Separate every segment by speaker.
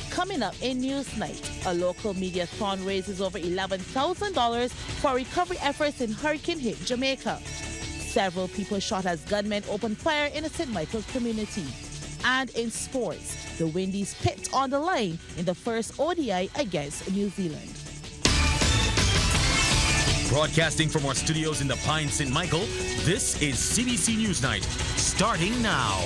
Speaker 1: Coming up in Newsnight, a local mediathon raises over $11,000 for recovery efforts in hurricane-hit Jamaica. Several people shot as gunmen opened fire in a St. Michael community. And in sports, the Windies pipped on the line in the first ODI against New Zealand.
Speaker 2: Broadcasting from our studios in the Pine St. Michael, this is CBC NewsNight, starting now.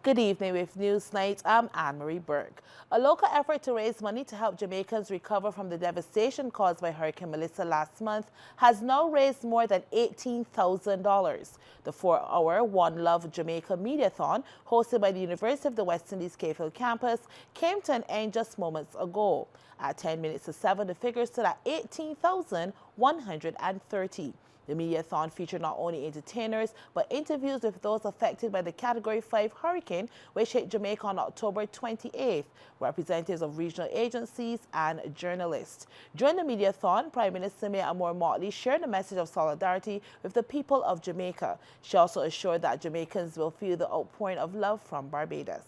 Speaker 1: Good evening with Newsnight. I'm Anne-Marie Burke. A local effort to raise money to help Jamaicans recover from the devastation caused by Hurricane Melissa last month has now raised more than $18,000. The 4-hour One Love Jamaica mediathon, hosted by the University of the West Indies Cave campus, came to an end just moments ago. At 10 minutes to 7, the figure stood at $18,130. The mediathon featured not only entertainers, but interviews with those affected by the Category 5 hurricane, which hit Jamaica on October 28th, representatives of regional agencies and journalists. During the mediathon, Prime Minister Mayor Amor Motley shared a message of solidarity with the people of Jamaica. She also assured that Jamaicans will feel the outpouring of love from Barbados.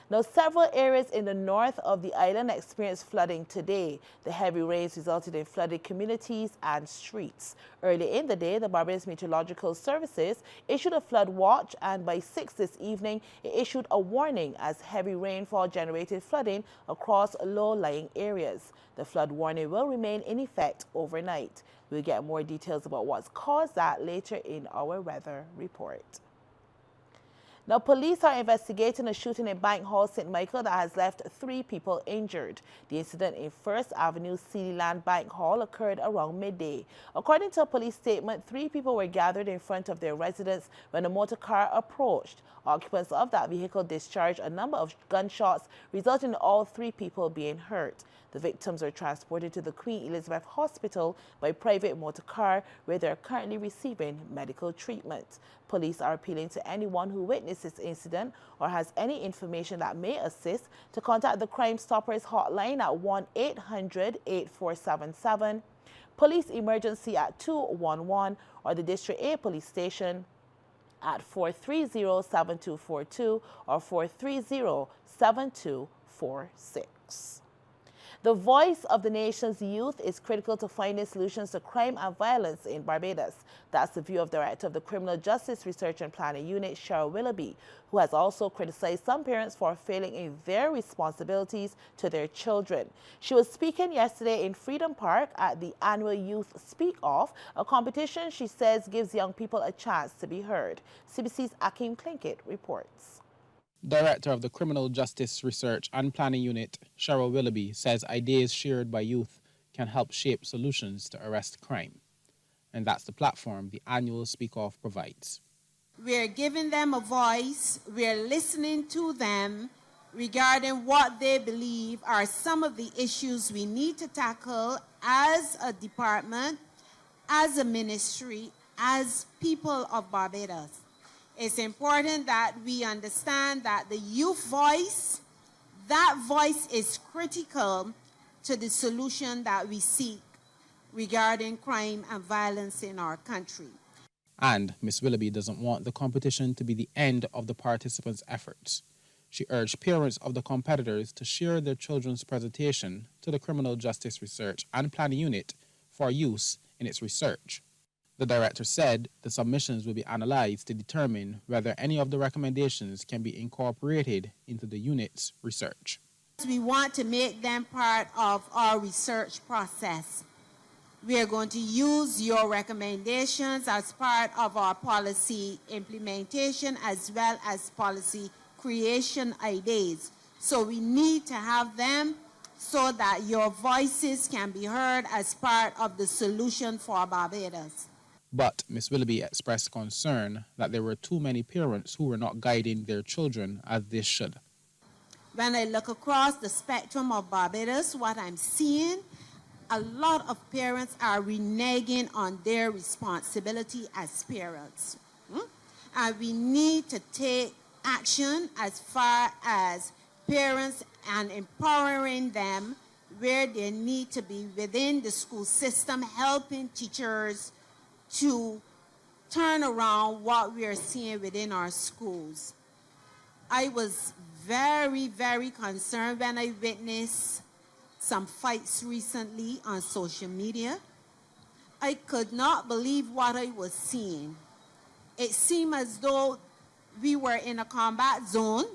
Speaker 1: Now, several areas in the north of the island experienced flooding today. The heavy rains resulted in flooded communities and streets. Early in the day, the Barbados Meteorological Services issued a flood watch, and by 6 this evening, it issued a warning as heavy rainfall generated flooding across low-lying areas. The flood warning will remain in effect overnight. We'll get more details about what's caused that later in our weather report. Now, police are investigating a shooting in Bank Hall, St. Michael that has left 3 people injured. The incident in First Avenue, Sealand Bank Hall occurred around midday. According to a police statement, 3 people were gathered in front of their residence when a motor car approached. Occupants of that vehicle discharged a number of gunshots, resulting in all 3 people being hurt. The victims were transported to the Queen Elizabeth Hospital by private motor car, where they are currently receiving medical treatment. Police are appealing to anyone who witnessed this incident or has any information that may assist to contact the Crime Stoppers hotline at 1-800-8477, Police Emergency at 211, or the District A Police Station at 430-7242 or 430-7246. The voice of the nation's youth is critical to finding solutions to crime and violence in Barbados. That's the view of Director of the Criminal Justice Research and Planning Unit, Cheryl Willoughby, who has also criticized some parents for failing in their responsibilities to their children. She was speaking yesterday in Freedom Park at the annual Youth Speak Off, a competition she says gives young people a chance to be heard. CBC's Akeem Klinkett reports.
Speaker 3: Director of the Criminal Justice Research and Planning Unit, Cheryl Willoughby, says ideas shared by youth can help shape solutions to arrest crime. And that's the platform the annual Speak Off provides.
Speaker 4: We're giving them a voice, we're listening to them regarding what they believe are some of the issues we need to tackle as a department, as a ministry, as people of Barbados. It's important that we understand that the youth voice, that voice is critical to the solution that we seek regarding crime and violence in our country.
Speaker 3: And Ms. Willoughby doesn't want the competition to be the end of the participants' efforts. She urged parents of the competitors to share their children's presentation to the Criminal Justice Research and Planning Unit for use in its research. The director said the submissions will be analyzed to determine whether any of the recommendations can be incorporated into the unit's research.
Speaker 4: We want to make them part of our research process. We are going to use your recommendations as part of our policy implementation as well as policy creation ideas. So we need to have them so that your voices can be heard as part of the solution for Barbados.
Speaker 3: But Ms. Willoughby expressed concern that there were too many parents who were not guiding their children as they should.
Speaker 4: When I look across the spectrum of Barbados, what I'm seeing, a lot of parents are reneging on their responsibility as parents. And we need to take action as far as parents and empowering them where they need to be within the school system, helping teachers to turn around what we are seeing within our schools. I was very, very concerned when I witnessed some fights recently on social media. I could not believe what I was seeing. It seemed as though we were in a combat zone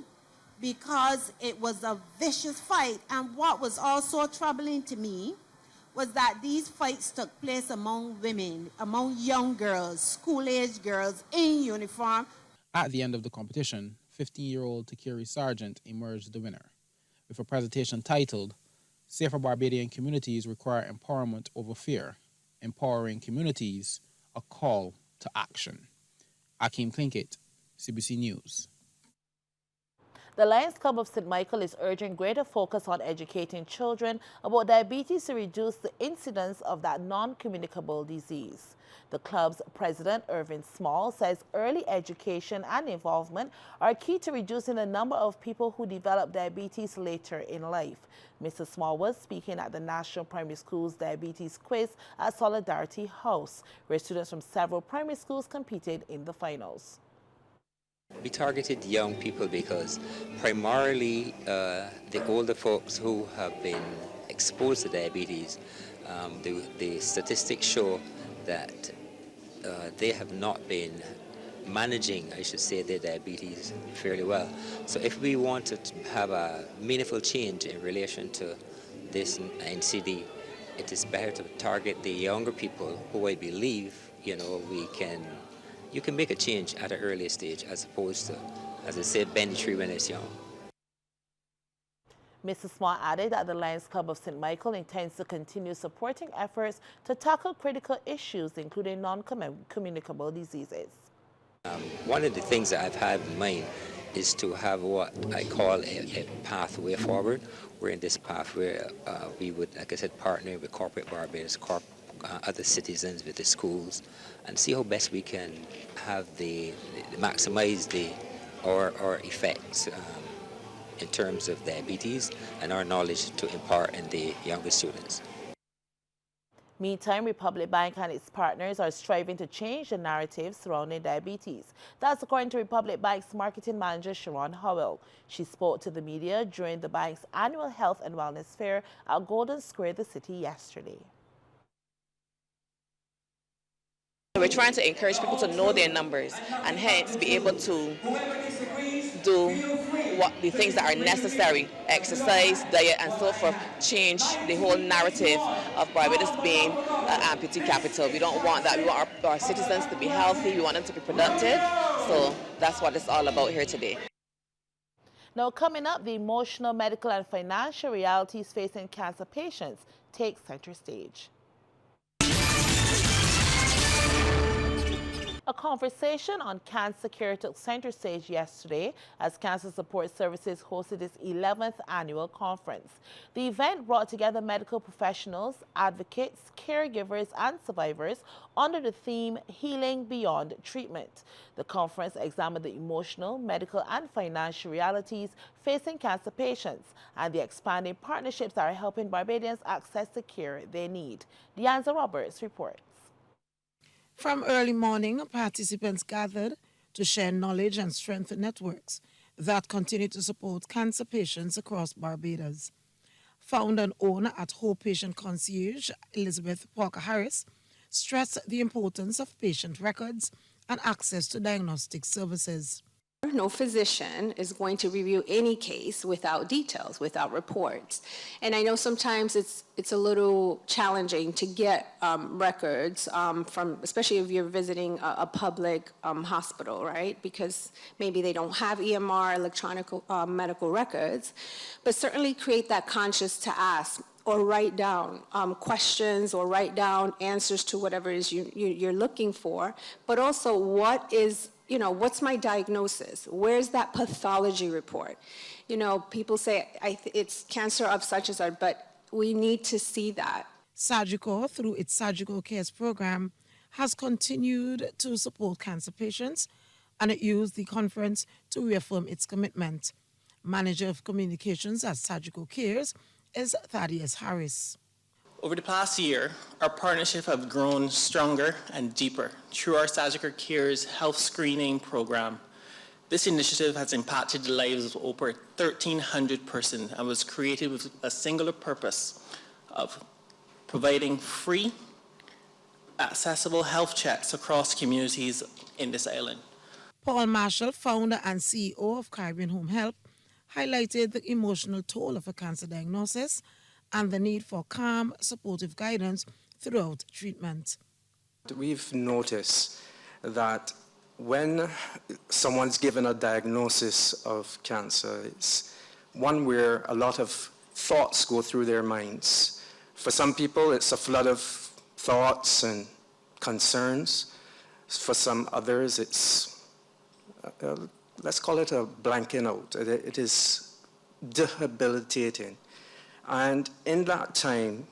Speaker 4: because it was a vicious fight. And what was also troubling to me was that these fights took place among women, among young girls, school-age girls in uniform.
Speaker 3: At the end of the competition, 15-year-old Takiri Sargent emerged the winner, with a presentation titled, Safer Barbadian Communities Require Empowerment Over Fear, Empowering Communities, a Call to Action. Akeem Klinkett, CBC News.
Speaker 1: The Lions Club of St. Michael is urging greater focus on educating children about diabetes to reduce the incidence of that non-communicable disease. The club's president, Irvin Small, says early education and involvement are key to reducing the number of people who develop diabetes later in life. Mr. Small was speaking at the National Primary Schools Diabetes Quiz at Solidarity House, where students from several primary schools competed in the finals.
Speaker 5: We targeted young people because primarily the older folks who have been exposed to diabetes, the statistics show that they have not been managing, I should say, their diabetes fairly well. So if we want to have a meaningful change in relation to this NCD, it is better to target the younger people who I believe, you can make a change at an earlier stage as opposed to, as I said, bend the tree when it's young.
Speaker 1: Mr. Small added that the Lions Club of St. Michael intends to continue supporting efforts to tackle critical issues, including non-communicable diseases.
Speaker 5: One of the things that I've had in mind is to have what I call a pathway forward. We're in this path where we would, like I said, partner with corporate Barbados, other citizens, with the schools, and see how best we can have maximize our effects in terms of diabetes and our knowledge to impart in the younger students.
Speaker 1: Meantime, Republic Bank and its partners are striving to change the narrative surrounding diabetes. That's according to Republic Bank's marketing manager, Sharon Howell. She spoke to the media during the bank's annual health and wellness fair at Golden Square, the city, yesterday.
Speaker 6: We're trying to encourage people to know their numbers and hence be able to do what the things that are necessary, exercise, diet, and so forth, change the whole narrative of Barbados being an amputee capital. We don't want that. We want our citizens to be healthy. We want them to be productive. So that's what it's all about here today.
Speaker 1: Now, coming up, the emotional, medical, and financial realities facing cancer patients take center stage. A conversation on cancer care took center stage yesterday as Cancer Support Services hosted its 11th annual conference. The event brought together medical professionals, advocates, caregivers, and survivors under the theme Healing Beyond Treatment. The conference examined the emotional, medical, and financial realities facing cancer patients and the expanding partnerships that are helping Barbadians access the care they need. Deanza Roberts reports.
Speaker 7: From early morning, participants gathered to share knowledge and strengthen networks that continue to support cancer patients across Barbados. Founder and owner at Hope Patient Concierge, Elizabeth Parker Harris, stressed the importance of patient records and access to diagnostic services.
Speaker 8: No physician is going to review any case without details, without reports. And I know sometimes it's a little challenging to get records from, especially if you're visiting a public hospital, right? Because maybe they don't have EMR, electronic medical records, but certainly create that conscience to ask or write down questions or write down answers to whatever it is you're looking for, but also what's my diagnosis? Where's that pathology report? People say it's cancer of such and such, but we need to see that.
Speaker 7: Sagicor, through its Surgical Cares program, has continued to support cancer patients, and it used the conference to reaffirm its commitment. Manager of Communications at Surgical Cares is Thaddeus Harris.
Speaker 9: Over the past year, our partnership have grown stronger and deeper through our Sagicor Cares health screening program. This initiative has impacted the lives of over 1,300 persons and was created with a singular purpose of providing free, accessible health checks across communities in this island.
Speaker 7: Paul Marshall, founder and CEO of Caribbean Home Help, highlighted the emotional toll of a cancer diagnosis and the need for calm, supportive guidance throughout treatment.
Speaker 10: We've noticed that when someone's given a diagnosis of cancer, it's one where a lot of thoughts go through their minds. For some people, it's a flood of thoughts and concerns. For some others, it's, let's call it a blanking out. It is debilitating. And in that time,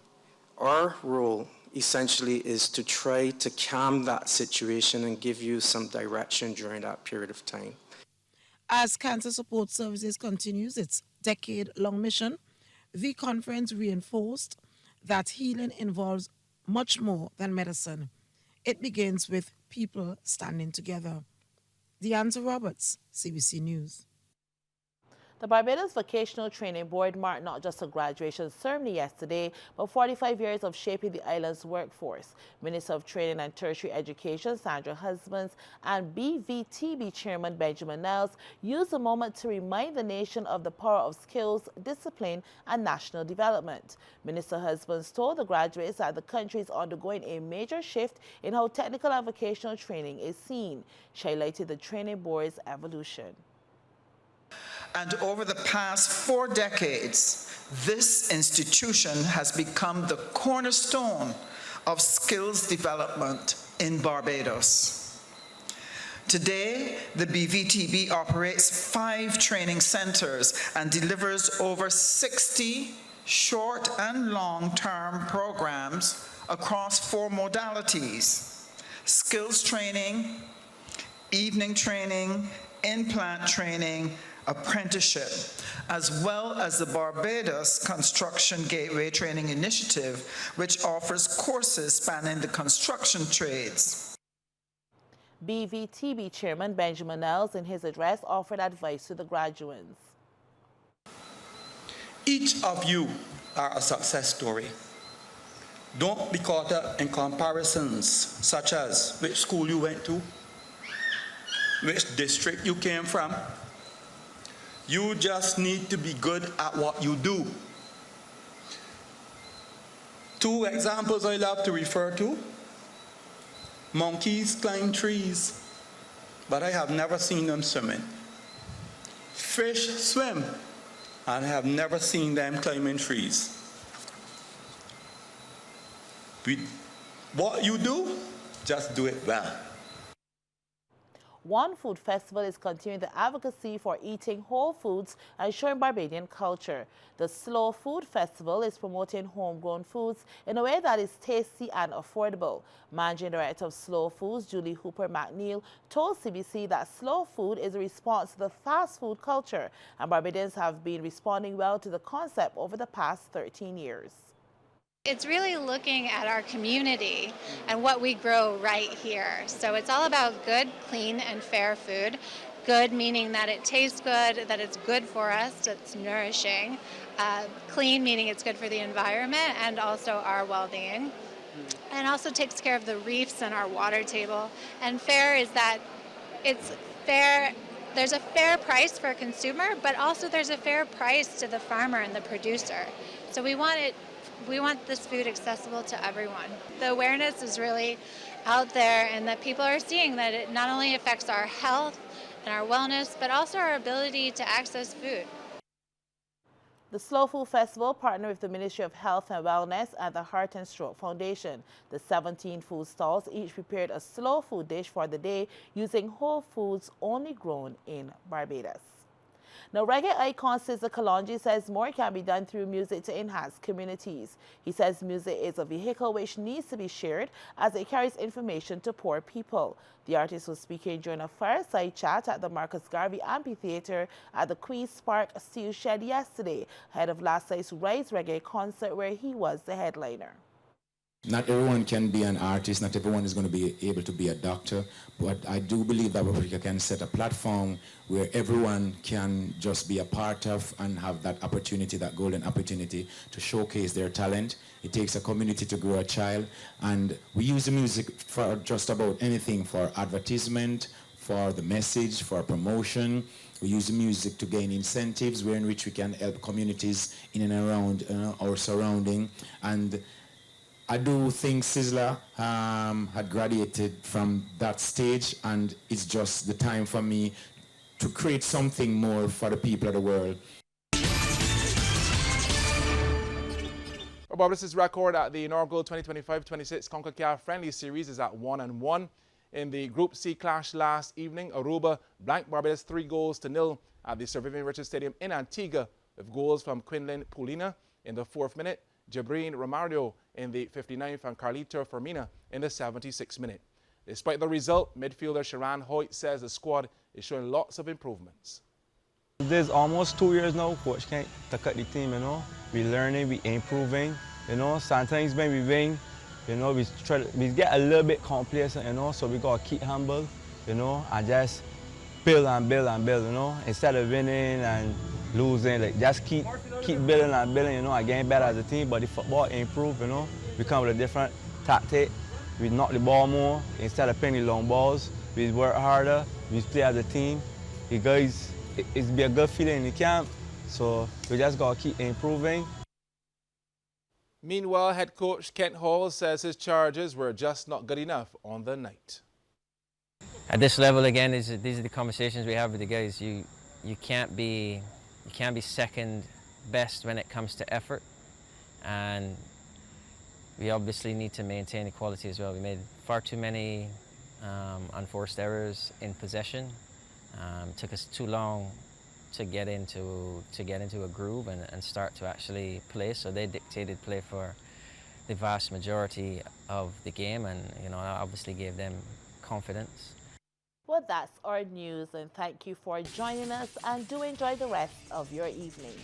Speaker 10: our role essentially is to try to calm that situation and give you some direction during that period of time.
Speaker 7: As Cancer Support Services continues its decade-long mission, the conference reinforced that healing involves much more than medicine. It begins with people standing together. Deanza Roberts, CBC News.
Speaker 1: The Barbados Vocational Training Board marked not just a graduation ceremony yesterday, but 45 years of shaping the island's workforce. Minister of Training and Tertiary Education, Sandra Husbands, and BVTB Chairman Benjamin Niles used the moment to remind the nation of the power of skills, discipline, and national development. Minister Husbands told the graduates that the country is undergoing a major shift in how technical and vocational training is seen. She highlighted the training board's evolution.
Speaker 11: And over the past 4 decades, this institution has become the cornerstone of skills development in Barbados. Today, the BVTB operates 5 training centers and delivers over 60 short and long-term programs across 4 modalities: skills training, evening training, in-plant training, apprenticeship, as well as the Barbados Construction Gateway Training Initiative, which offers courses spanning the construction trades.
Speaker 1: BVTB Chairman Benjamin Niles, in his address, offered advice to the graduates.
Speaker 12: Each of you are a success story. Don't be caught up in comparisons such as which school you went to, which district you came from. You just need to be good at what you do. 2 examples I love to refer to. Monkeys climb trees, but I have never seen them swimming. Fish swim, and I have never seen them climbing trees. What you do, just do it well.
Speaker 1: One Food Festival is continuing the advocacy for eating whole foods and showing Barbadian culture. The Slow Food Festival is promoting homegrown foods in a way that is tasty and affordable. Managing Director of Slow Foods, Julie Hooper McNeil, told CBC that slow food is a response to the fast food culture, and Barbadians have been responding well to the concept over the past 13 years.
Speaker 13: It's really looking at our community and what we grow right here. So it's all about good, clean, and fair food. Good meaning that it tastes good, that it's good for us, it's nourishing. Clean meaning it's good for the environment and also our well-being. And also takes care of the reefs and our water table. And fair is that it's fair. There's a fair price for a consumer, but also there's a fair price to the farmer and the producer. So we want this food accessible to everyone. The awareness is really out there, and that people are seeing that it not only affects our health and our wellness, but also our ability to access food.
Speaker 1: The Slow Food Festival partnered with the Ministry of Health and Wellness and the Heart and Stroke Foundation. The 17 food stalls each prepared a slow food dish for the day using whole foods only grown in Barbados. Now, reggae icon Sizzla Kalonji says more can be done through music to enhance communities. He says music is a vehicle which needs to be shared as it carries information to poor people. The artist was speaking during a fireside chat at the Marcus Garvey Amphitheatre at the Queen's Park Steel Shed yesterday, ahead of last night's Rise Reggae concert where he was the headliner.
Speaker 14: Not everyone can be an artist, not everyone is going to be able to be a doctor, but I do believe that Africa can set a platform where everyone can just be a part of and have that opportunity, that golden opportunity to showcase their talent. It takes a community to grow a child, and we use the music for just about anything, for advertisement, for the message, for promotion. We use the music to gain incentives in which we can help communities in and around our surrounding. And I do think Sizzla had graduated from that stage, and it's just the time for me to create something more for the people of the world.
Speaker 15: Barbados' record at the inaugural 2025-26 CONCACAF Friendly Series is at 1-1. In the Group C clash last evening, Aruba blanked Barbados 3-0 at the Sir Vivian Richards Stadium in Antigua, with goals from Quinlan Pulina in the 4th minute, Jabreen Romario in the 59th, and Carlito Fermina in the 76th minute. Despite the result, midfielder Sharon Hoyt says the squad is showing lots of improvements.
Speaker 16: This is almost 2 years now, Coach Kent took out the team, We learning, we improving, Sometimes when we win, we get a little bit complacent, so we got to keep humble, and just build and build and build, Instead of winning and losing, just keep building and building, and getting better as a team. But the football improve, We come with a different tactic. We knock the ball more instead of playing the long balls. We work harder. We play as a team. The guys, it's be a good feeling in the camp. So we just gotta keep improving.
Speaker 15: Meanwhile, head coach Kent Hall says his charges were just not good enough on the night.
Speaker 17: At this level, again, these are the conversations we have with the guys. You can't be second best when it comes to effort, and we obviously need to maintain the quality as well. We made far too many unforced errors in possession. Took us too long to get into a groove and start to actually play. So they dictated play for the vast majority of the game, and that obviously gave them confidence.
Speaker 1: Well, that's our news, and thank you for joining us, and do enjoy the rest of your evening.